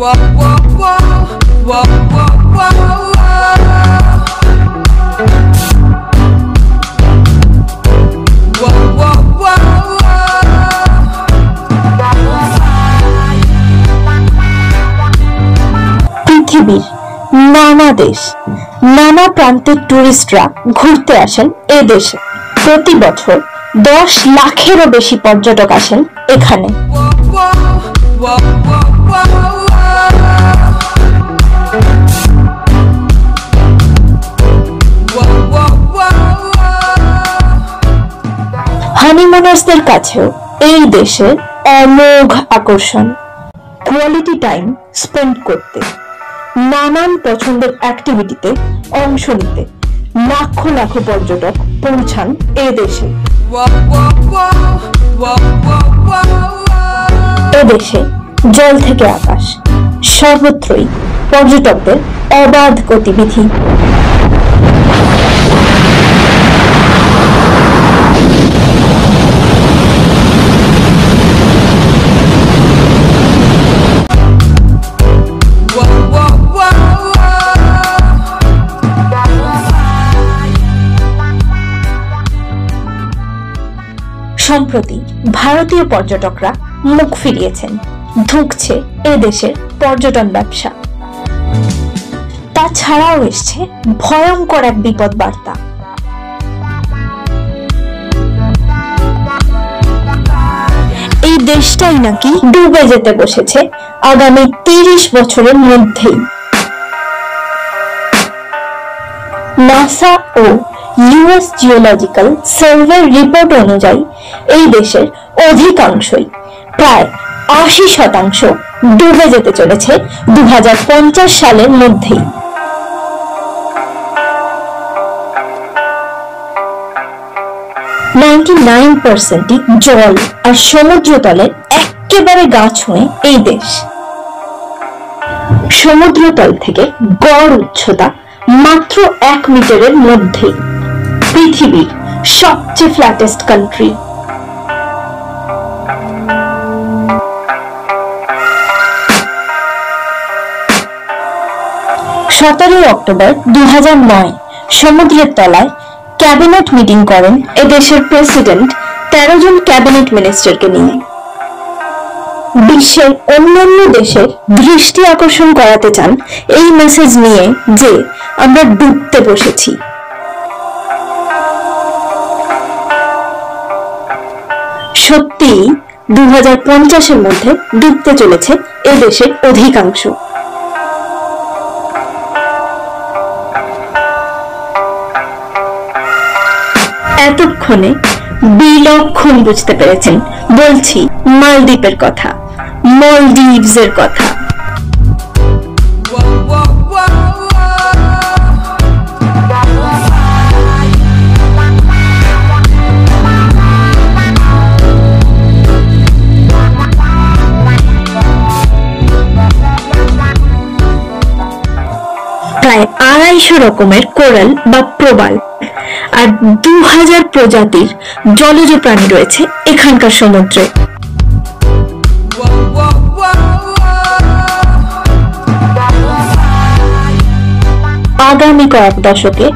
পৃথিবীর নানা দেশ, নানা প্রান্তের টুরিস্টরা ঘুরতে আসেন এ দেশে। প্রতি বছর 10 লাখেরও বেশি পর্যটক আসেন এখানে। হানিমুনার্সদের কাছেও এই দেশের অমোঘ আকর্ষণ। কোয়ালিটি টাইম স্পেন্ড করতে, নানান পছন্দের অ্যাক্টিভিটিতে অংশ নিতে লাখো লাখো পর্যটক পৌঁছান এ দেশে। এ দেশে জল থেকে আকাশ, সর্বত্রই পর্যটকদের অবাধ গতিবিধি। সম্প্রতি ভারতীয় পর্যটকরা মুখ ফিরিয়েছেন, ধুঁকছে এ দেশের পর্যটন ব্যবসা। তাছাড়াও এসছে ভয়ঙ্কর এক বিপদ বার্তা। এই দেশটাই নাকি ডুবে যেতে বসেছে আগামী 30 বছরের মধ্যেই। নাসা ও ইউএস জিওলজিক্যাল সার্ভের রিপোর্ট অনুযায়ী এই দেশের অধিকাংশই, প্রায় 80% ডুবে যেতে চলেছে 2050 সালের মধ্যেই। 99%ই জল আর সমুদ্রতলের একেবারে গা ছুঁয়ে এই দেশ। সমুদ্রতল থেকে গড় উচ্চতা মাত্র 1 মিটারের মধ্যেই। পৃথিবীর সবচেয়ে ফ্ল্যাটেস্ট কান্ট্রি। অক্টোবর 2009 সমুদ্রের তলায় ক্যাবিনেট মিটিং করেন এদেশের প্রেসিডেন্ট 13 জন ক্যাবিনেট মিনিস্টারকে নিয়ে। বিশ্বের অন্যান্য দেশের দৃষ্টি আকর্ষণ করাতে চান এই মেসেজ নিয়ে যে আমরা ডুবতে বসেছি। সত্যি 2050-এর মধ্যে ডুবতে চলেছে এ দেশের অধিকাংশ। এতক্ষণে বিলক্ষণ বুঝতে পেরেছেন, বলছি মালদ্বীপের কথা, মলদ্বীভসের কথা। প্রায় 250 রকমের কোরাল বা প্রবাল আর 2000 প্রজাতির জলজ প্রাণী রয়েছে এখানকার সমুদ্রে। আগামী কয়েক দশকে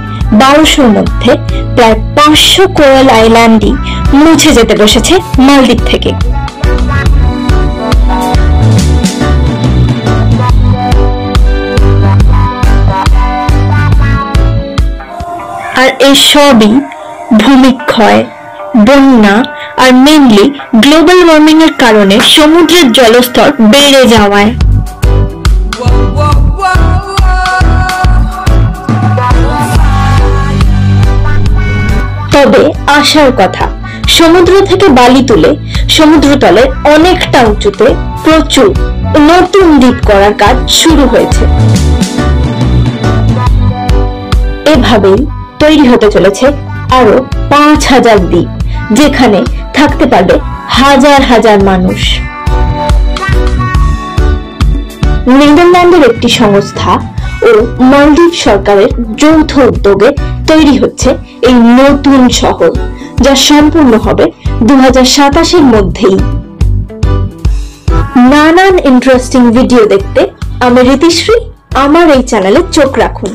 1200-র মধ্যে প্রায় 500 কোরাল আইল্যান্ডই মুছে যেতে বসেছে মালদ্বীপ থেকে। আর এই সবই ভূমিক্ষয়, বন্যা আর মেইনলি গ্লোবাল ওয়ার্মিং এর কারণে সমুদ্রের জলস্তর বেড়ে যাওয়ায়। তবে আশার কথা, সমুদ্র থেকে বালি তুলে সমুদ্রতলের অনেকটা উঁচুতে প্রচুর নতুন দ্বীপ করার কাজ শুরু হয়েছে। এভাবেই তৈরি হতে চলেছে আরো 5000 দ্বীপ, যেখানে থাকতে পারবে হাজার হাজার মানুষ। নেদারল্যান্ডের একটি সংস্থা ও মালদ্বীপ সরকারের যৌথ উদ্যোগে তৈরি হচ্ছে এই নতুন শহর, যা সম্পূর্ণ হবে 2027-এর মধ্যেই। নানান ইন্টারেস্টিং ভিডিও দেখতে আমি রীতিশ্রী, আমার এই চ্যানেলে চোখ রাখুন।